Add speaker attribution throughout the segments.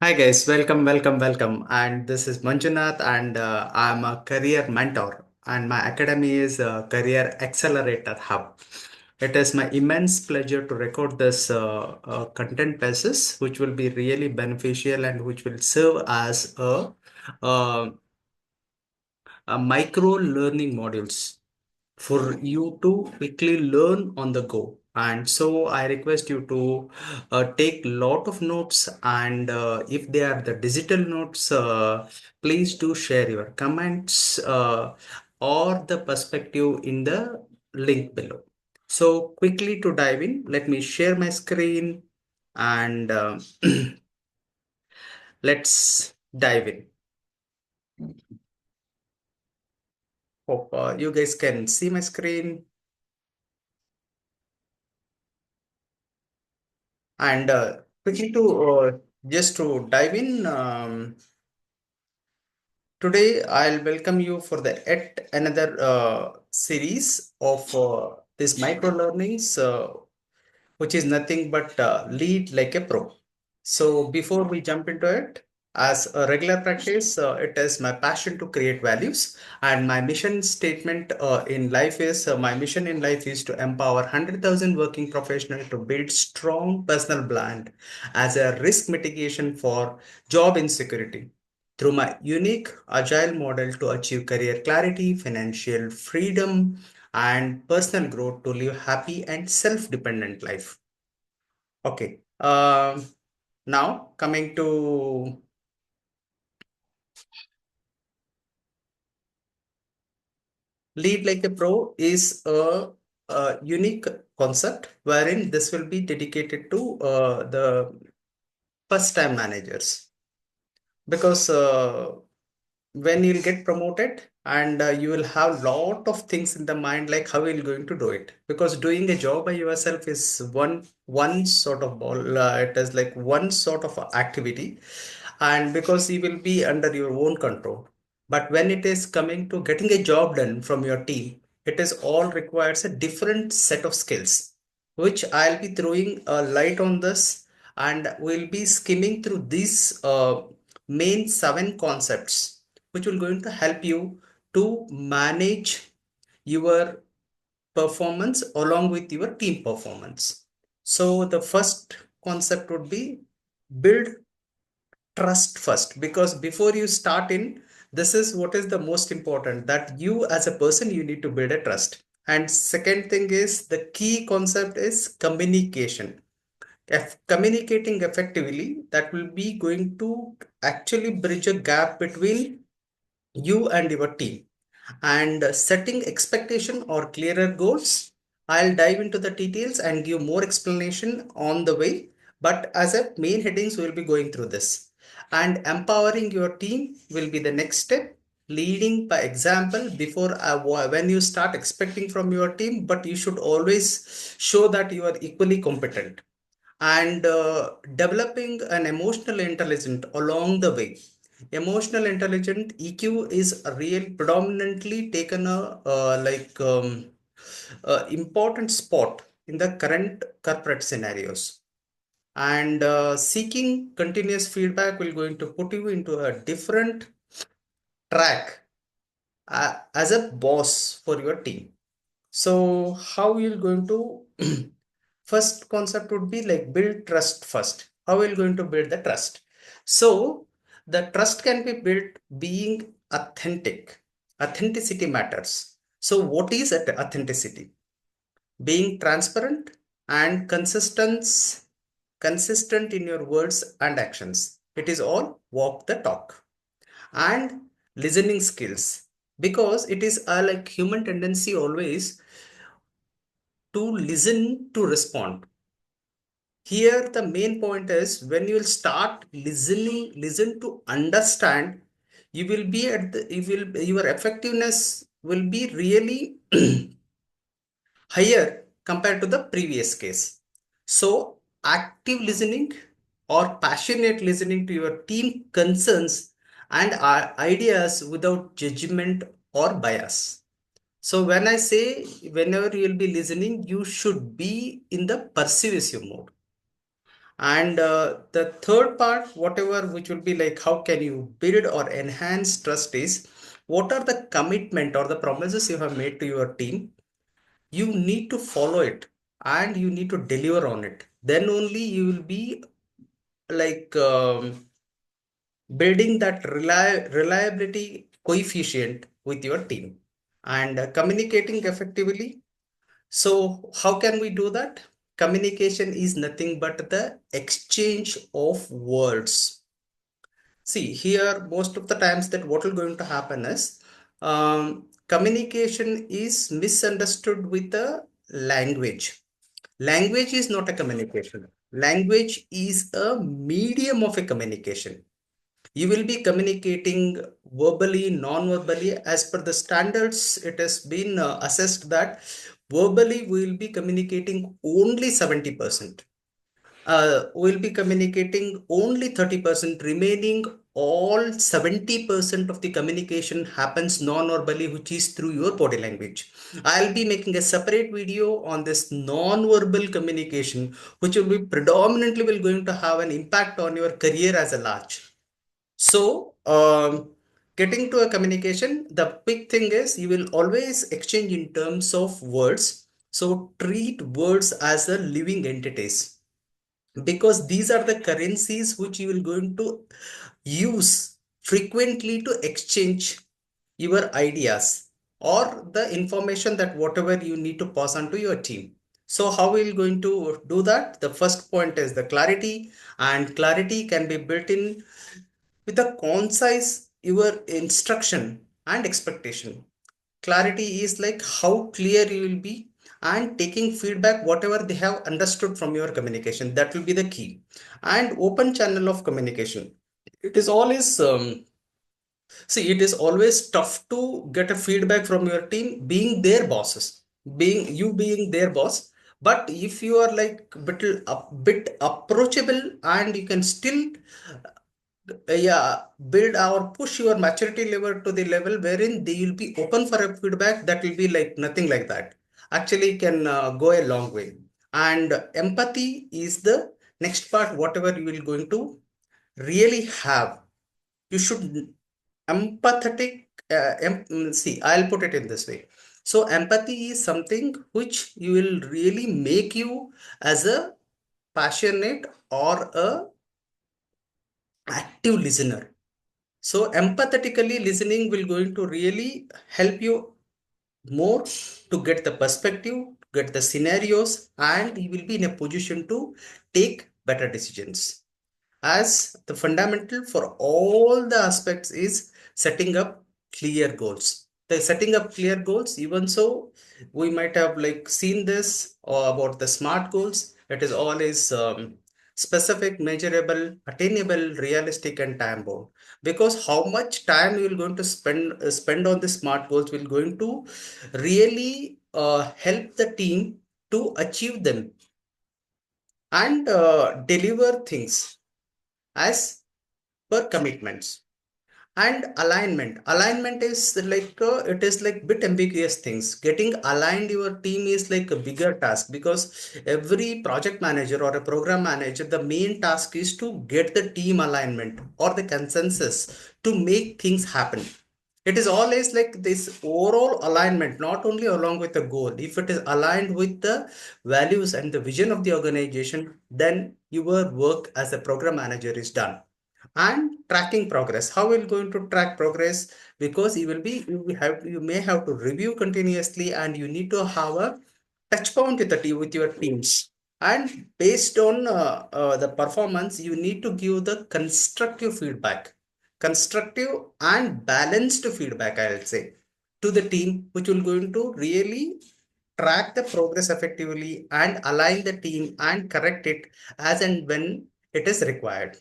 Speaker 1: Hi guys, welcome. And this is Manjunath, and I'm a career mentor, and my academy is Career Accelerator Hub. It is my immense pleasure to record this content pieces, which will be really beneficial and which will serve as uh, a micro learning modules for you to quickly learn on the go. And so I request you to take lot of notes, and if they are the digital notes, please do share your comments or the perspective in the link below. So quickly to dive in, let me share my screen and let's dive in. Hope you guys can see my screen. And quickly to just to dive in, today I'll welcome you for the yet another series of this micro learnings, which is nothing but lead like a pro. So before we jump into it, as a regular practice, it is my passion to create values, and my mission statement in life is my mission in life is to empower 100,000 working professionals to build strong personal brand as a risk mitigation for job insecurity through my unique agile model to achieve career clarity, financial freedom, and personal growth to live happy and self-dependent life. Okay. Now coming to lead like a pro is a unique concept wherein this will be dedicated to the first time managers, because when you'll get promoted, and you will have lot of things in the mind like how you're going to do it, because doing a job by yourself is one sort of ball, it is like one sort of activity, and because you will be under your own control. But when it is coming to getting a job done from your team, it is all requires a different set of skills, which I'll be throwing a light on this, and we'll be skimming through these main seven concepts, which will going to help you to manage your performance along with your team performance. So the first concept would be build trust first, because before you start in, this is what is the most important, that you as a person you need to build a trust. And second thing is the key concept is communication. If communicating effectively, that will be going to actually bridge a gap between you and your team. And setting expectation or clearer goals, I'll dive into the details and give more explanation on the way, but as a main headings we'll be going through this. And empowering your team will be the next step, leading by example before when you start expecting from your team, but you should always show that you are equally competent. And developing an emotional intelligence along the way. Emotional intelligent EQ is a real predominantly taken a important spot in the current corporate scenarios. And seeking continuous feedback will going to put you into a different track as a boss for your team. So how you're going to first concept would be like build trust first. How are you going to build the trust? So the trust can be built being authentic. Authenticity matters. So what is authenticity? Being transparent and consistent in your words and actions. It is all walk the talk. And listening skills, because it is a like human tendency always to listen to respond. Here, the main point is when you will start listening, listen to understand, you will be at the, you will, your effectiveness will be really higher compared to the previous case. So, active listening or passionate listening to your team concerns and ideas without judgment or bias. So when I say whenever you will be listening, you should be in the persuasive mode. And the third part, whatever, which will be like how can you build or enhance trust is what are the commitment or the promises you have made to your team. You need to follow it and you need to deliver on it. Then only you will be like building that reliability coefficient with your team and communicating effectively. So how can we do that? Communication is nothing but the exchange of words. See, here most of the times that what will going to happen is communication is misunderstood with the language. Language is not a communication. Language is a medium of a communication. You will be communicating verbally, non-verbally. As per the standards, it has been assessed that verbally we will be communicating only 70%. We'll be communicating only 30%. Remaining all 70% of the communication happens non-verbally, which is through your body language. I'll be making a separate video on this non-verbal communication, which will be predominantly will going to have an impact on your career as a large. So, getting to a communication, the big thing is you will always exchange in terms of words. So, treat words as a living entities because these are the currencies which you will going to use frequently to exchange your ideas or the information that whatever you need to pass on to your team. So, how we will going to do that? The first point is the clarity, and clarity can be built in with a concise your instruction and expectation. Clarity is like how clear you will be and taking feedback whatever they have understood from your communication. That will be the key. And open channel of communication. It is always see, it is always tough to get a feedback from your team being their bosses, being their boss. But if you are like bit approachable and you can still yeah, build or push your maturity level to the level wherein they will be open for a feedback, that will be like nothing like that. Actually can go a long way. And empathy is the next part, whatever you will going to really have. You should empathetic, see, I'll put it in this way. So empathy is something which you will really make you as a passionate or a active listener. So empathetically listening will going to really help you more to get the perspective, get the scenarios, and you will be in a position to take better decisions. As the fundamental for all the aspects is setting up clear goals. The setting up clear goals, even so, we might have like seen this or about the SMART goals. It is always specific, measurable, attainable, realistic, and time bound. Because how much time you will going to spend on the SMART goals will going to really help the team to achieve them and deliver things as per commitments. And alignment is like it is like bit ambiguous things. Getting aligned your team is like a bigger task because every project manager or a program manager, the main task is to get the team alignment or the consensus to make things happen. It is always like this overall alignment, not only along with the goal. If it is aligned with the values and the vision of the organization, then your work as a program manager is done. And tracking progress, how will going to track progress? Because you may have to review continuously and you need to have a touch point with the team, with your teams. And based on the performance, you need to give the constructive and balanced feedback, I'll say, to the team, which will going to really track the progress effectively and align the team and correct it as and when it is required.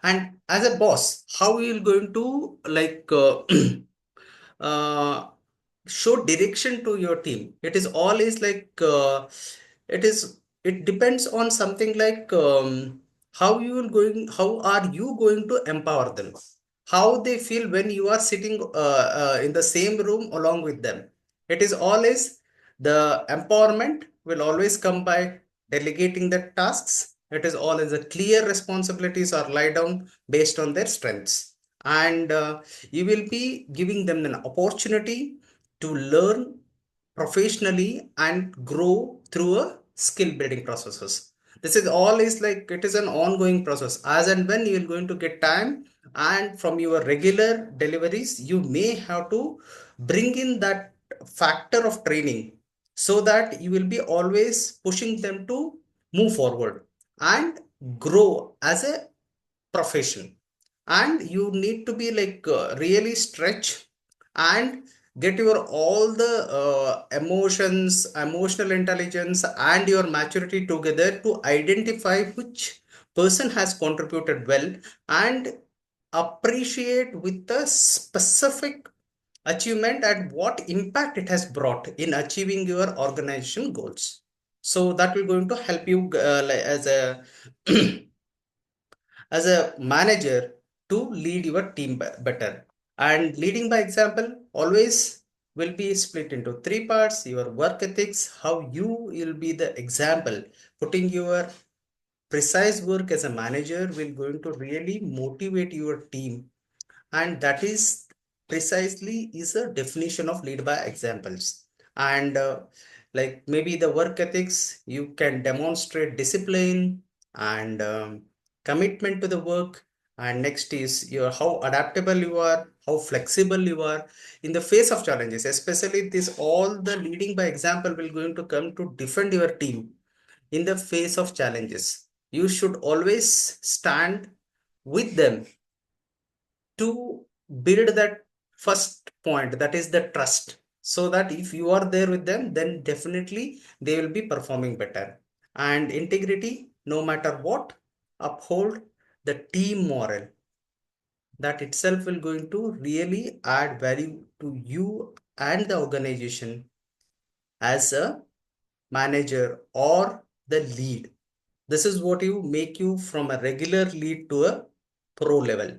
Speaker 1: And as a boss, how you will going to like uh, show direction to your team? It is always like it depends on something like how are you going to empower them? How they feel when you are sitting in the same room along with them. It is always the empowerment will always come by delegating the tasks It is all as a clear responsibilities are laid down based on their strengths. And you will be giving them an opportunity to learn professionally and grow through a skill building processes. This is all is like it is an ongoing process. As and when you are going to get time and from your regular deliveries, you may have to bring in that factor of training so that you will be always pushing them to move forward and grow as a profession. And you need to be like really stretch and get your all the emotions, emotional intelligence and your maturity together to identify which person has contributed well and appreciate with the specific achievement and what impact it has brought in achieving your organization goals. So that will going to help you like as a as a manager to lead your team better. And leading by example always will be split into three parts: your work ethics, how you will be the example, putting your precise work as a manager will going to really motivate your team. And that is precisely is a definition of lead by examples. And like maybe the work ethics, you can demonstrate discipline and commitment to the work. And next is your how adaptable you are, how flexible you are in the face of challenges. Especially this all the leading by example will going to come to defend your team in the face of challenges. You should always stand with them to build that first point, that is the trust, so that if you are there with them, then definitely they will be performing better. And integrity, no matter what, uphold the team moral. That itself will going to really add value to you and the organization as a manager or the lead. This is what you make you from a regular lead to a pro level.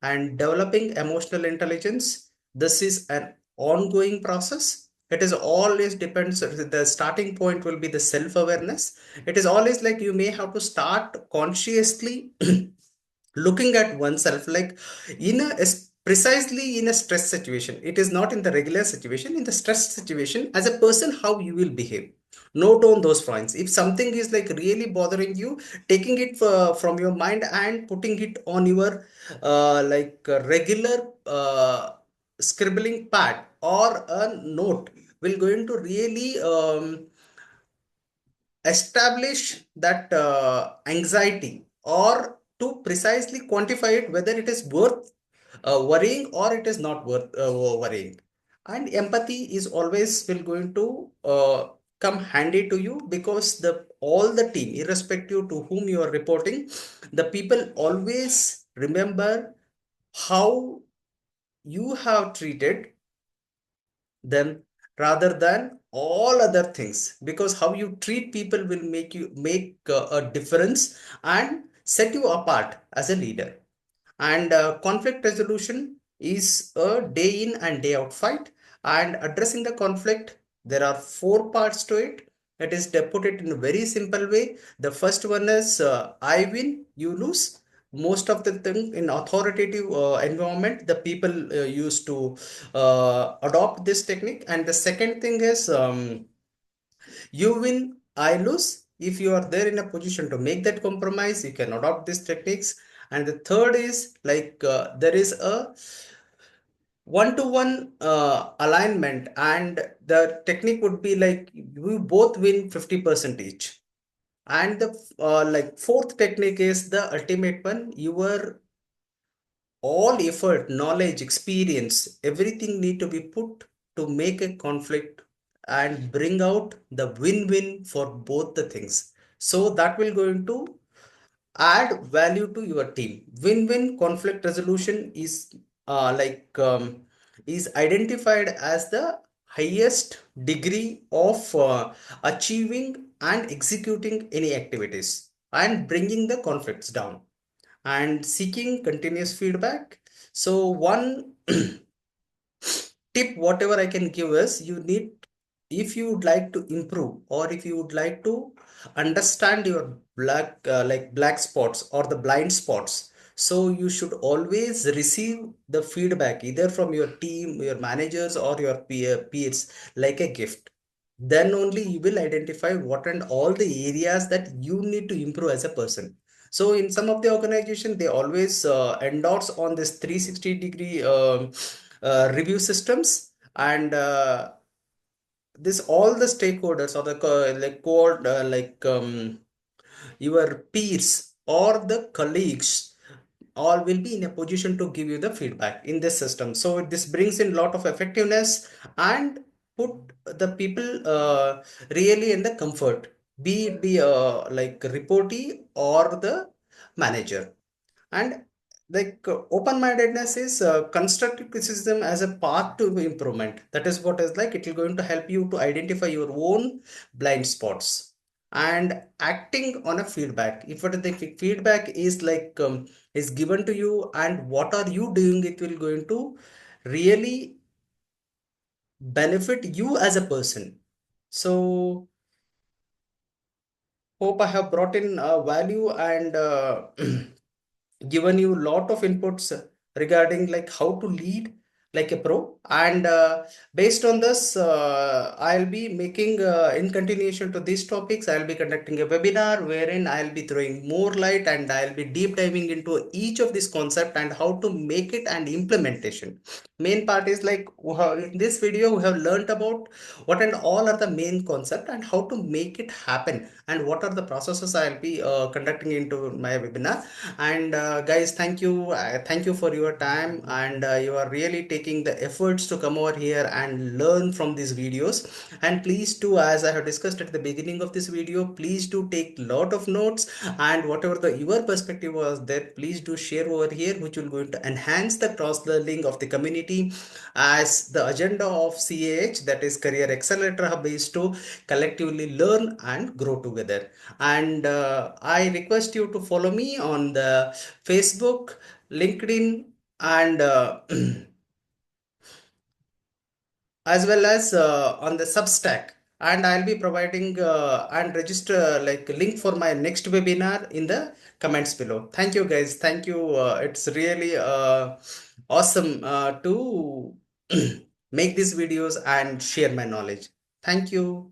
Speaker 1: And developing emotional intelligence, this is an ongoing process. It is always depends, the starting point will be the self awareness. It is always like you may have to start consciously looking at oneself, like in a precisely in a stress situation. It is not in the regular situation, in the stress situation as a person how you will behave. Note on those points. If something is like really bothering you, taking it from your mind and putting it on your regular scribbling pad or a note will going to really establish that anxiety, or to precisely quantify it whether it is worth worrying or it is not worth worrying. And empathy is always will going to come handy to you, because the all the team, irrespective to whom you are reporting, the people always remember how you have treated them rather than all other things, because how you treat people will make a difference and set you apart as a leader. And conflict resolution is a day in and day out fight. And addressing the conflict, there are four parts to it. It is to put it in a very simple way. The first one is I win, you lose. Most of the thing in authoritative environment, the people used to adopt this technique. And the second thing is you win, I lose. If you are there in a position to make that compromise, you can adopt these techniques. And the third is like there is a one-to-one alignment, and the technique would be like we both win 50% each. And the like fourth technique is the ultimate one. Your all effort, knowledge, experience, everything need to be put to make a conflict and bring out the win-win for both the things. So that will going to add value to your team. Win-win conflict resolution is is identified as the highest degree of achieving and executing any activities and bringing the conflicts down and seeking continuous feedback. So one tip whatever I can give is, you need, if you would like to improve or if you would like to understand your black spots or the blind spots. So you should always receive the feedback either from your team, your managers, or your peers like a gift. Then only you will identify what and all the areas that you need to improve as a person. So in some of the organization, they always endorse on this 360-degree review systems, and this all the stakeholders or the your peers or the colleagues all will be in a position to give you the feedback in this system. So this brings in lot of effectiveness and put the people really in the comfort, be it be like reportee or the manager. And open-mindedness is constructive criticism as a path to improvement. That is what is like, it will going to help you to identify your own blind spots and acting on a feedback. If what the feedback is is given to you and what are you doing, it will going to really benefit you as a person. So hope I have brought in value and given you lot of inputs regarding like how to lead like a pro. And based on this, I'll be making in continuation to these topics, I'll be conducting a webinar wherein I'll be throwing more light and I'll be deep diving into each of this concept and how to make it and implementation. Main part is like in this video we have learned about what and all are the main concept and how to make it happen and what are the processes I'll be conducting into my webinar. And guys, thank you for your time, and you are really taking the efforts to come over here and learn from these videos. And please do, as I have discussed at the beginning of this video, please do take lot of notes, and whatever the your perspective was there, please do share over here, which will going to enhance the cross learning of the community, as the agenda of CAH, that is Career Accelerator Hub, is to collectively learn and grow together. And I request you to follow me on the Facebook, LinkedIn, and as well as on the Substack. And I'll be providing and register like link for my next webinar in the comments below. Thank you, guys. Thank you. It's really awesome to make these videos and share my knowledge. Thank you.